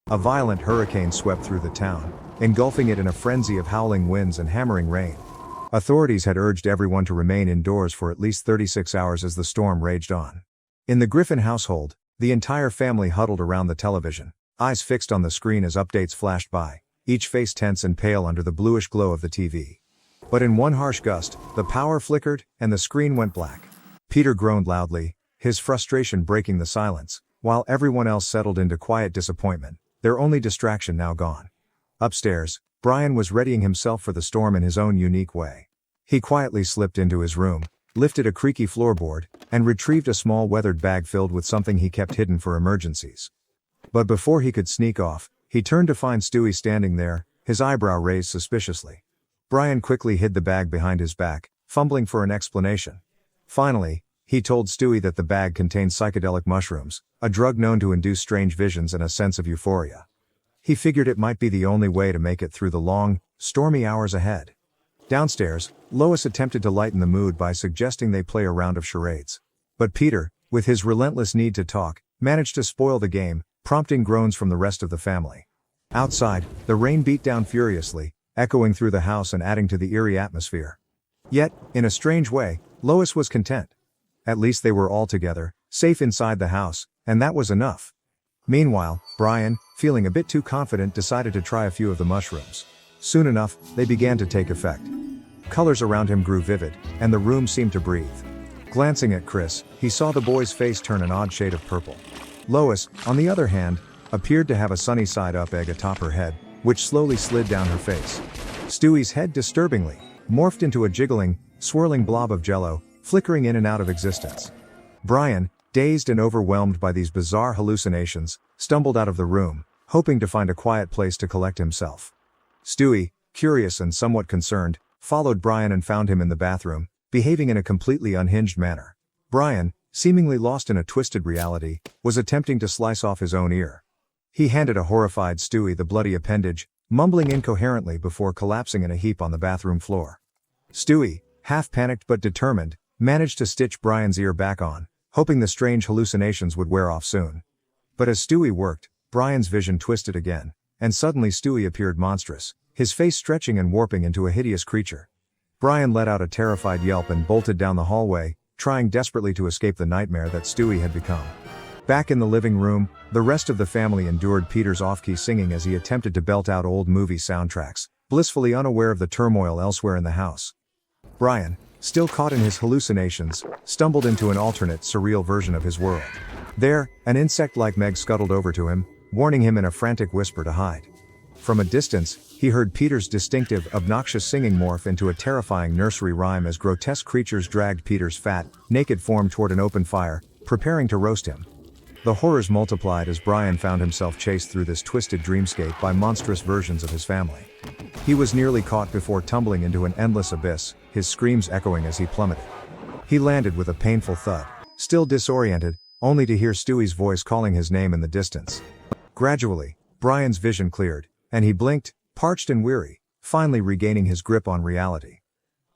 A violent hurricane swept through the town, engulfing it in a frenzy of howling winds and hammering rain. Authorities had urged everyone to remain indoors for at least 36 hours as the storm raged on. In the Griffin household, the entire family huddled around the television, eyes fixed on the screen as updates flashed by, each face tense and pale under the bluish glow of the TV. But in one harsh gust, the power flickered, and the screen went black. Peter groaned loudly, his frustration breaking the silence, while everyone else settled into quiet disappointment, their only distraction now gone. Upstairs, Brian was readying himself for the storm in his own unique way. He quietly slipped into his room, lifted a creaky floorboard, and retrieved a small weathered bag filled with something he kept hidden for emergencies. But before he could sneak off, he turned to find Stewie standing there, his eyebrow raised suspiciously. Brian quickly hid the bag behind his back, fumbling for an explanation. Finally, he told Stewie that the bag contained psychedelic mushrooms, a drug known to induce strange visions and a sense of euphoria. He figured it might be the only way to make it through the long, stormy hours ahead. Downstairs, Lois attempted to lighten the mood by suggesting they play a round of charades. But Peter, with his relentless need to talk, managed to spoil the game, prompting groans from the rest of the family. Outside, the rain beat down furiously, echoing through the house and adding to the eerie atmosphere. Yet, in a strange way, Lois was content. At least they were all together, safe inside the house, and that was enough. Meanwhile, Brian, feeling a bit too confident, decided to try a few of the mushrooms. Soon enough, they began to take effect. Colors around him grew vivid, and the room seemed to breathe. Glancing at Chris, he saw the boy's face turn an odd shade of purple. Lois, on the other hand, appeared to have a sunny side-up egg atop her head, which slowly slid down her face. Stewie's head disturbingly morphed into a jiggling, swirling blob of jello, flickering in and out of existence. Brian, dazed and overwhelmed by these bizarre hallucinations, stumbled out of the room, hoping to find a quiet place to collect himself. Stewie, curious and somewhat concerned, followed Brian and found him in the bathroom, behaving in a completely unhinged manner. Brian, seemingly lost in a twisted reality, was attempting to slice off his own ear. He handed a horrified Stewie the bloody appendage, mumbling incoherently before collapsing in a heap on the bathroom floor. Stewie, half panicked but determined, managed to stitch Brian's ear back on, hoping the strange hallucinations would wear off soon. But as Stewie worked, Brian's vision twisted again, and suddenly Stewie appeared monstrous, his face stretching and warping into a hideous creature. Brian let out a terrified yelp and bolted down the hallway, trying desperately to escape the nightmare that Stewie had become. Back in the living room, the rest of the family endured Peter's off-key singing as he attempted to belt out old movie soundtracks, blissfully unaware of the turmoil elsewhere in the house. Brian, still caught in his hallucinations, stumbled into an alternate, surreal version of his world. There, an insect like Meg scuttled over to him, warning him in a frantic whisper to hide. From a distance, he heard Peter's distinctive, obnoxious singing morph into a terrifying nursery rhyme as grotesque creatures dragged Peter's fat, naked form toward an open fire, preparing to roast him. The horrors multiplied as Brian found himself chased through this twisted dreamscape by monstrous versions of his family. He was nearly caught before tumbling into an endless abyss, his screams echoing as he plummeted. He landed with a painful thud, still disoriented, only to hear Stewie's voice calling his name in the distance. Gradually, Brian's vision cleared, and he blinked, parched and weary, finally regaining his grip on reality.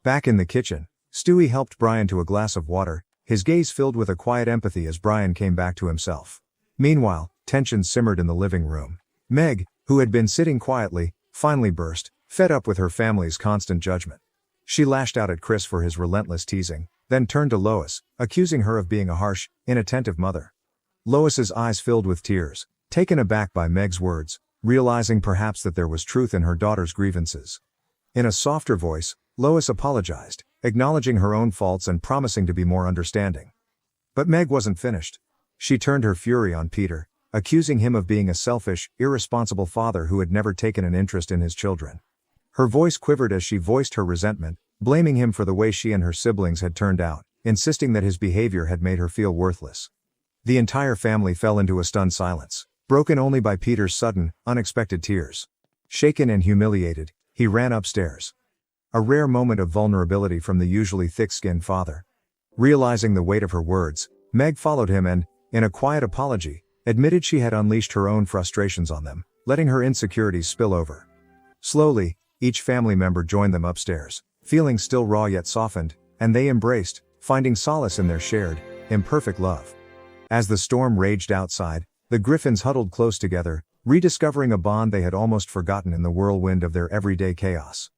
Back in the kitchen, Stewie helped Brian to a glass of water, his gaze filled with a quiet empathy as Brian came back to himself. Meanwhile, tension simmered in the living room. Meg, who had been sitting quietly, finally burst, fed up with her family's constant judgment. She lashed out at Chris for his relentless teasing, then turned to Lois, accusing her of being a harsh, inattentive mother. Lois's eyes filled with tears, taken aback by Meg's words, realizing perhaps that there was truth in her daughter's grievances. In a softer voice, Lois apologized, acknowledging her own faults and promising to be more understanding. But Meg wasn't finished. She turned her fury on Peter, accusing him of being a selfish, irresponsible father who had never taken an interest in his children. Her voice quivered as she voiced her resentment, blaming him for the way she and her siblings had turned out, insisting that his behavior had made her feel worthless. The entire family fell into a stunned silence, broken only by Peter's sudden, unexpected tears. Shaken and humiliated, he ran upstairs. A rare moment of vulnerability from the usually thick-skinned father. Realizing the weight of her words, Meg followed him and, in a quiet apology, admitted she had unleashed her own frustrations on them, letting her insecurities spill over. Slowly, each family member joined them upstairs, feelings still raw yet softened, and they embraced, finding solace in their shared, imperfect love. As the storm raged outside, the Griffins huddled close together, rediscovering a bond they had almost forgotten in the whirlwind of their everyday chaos.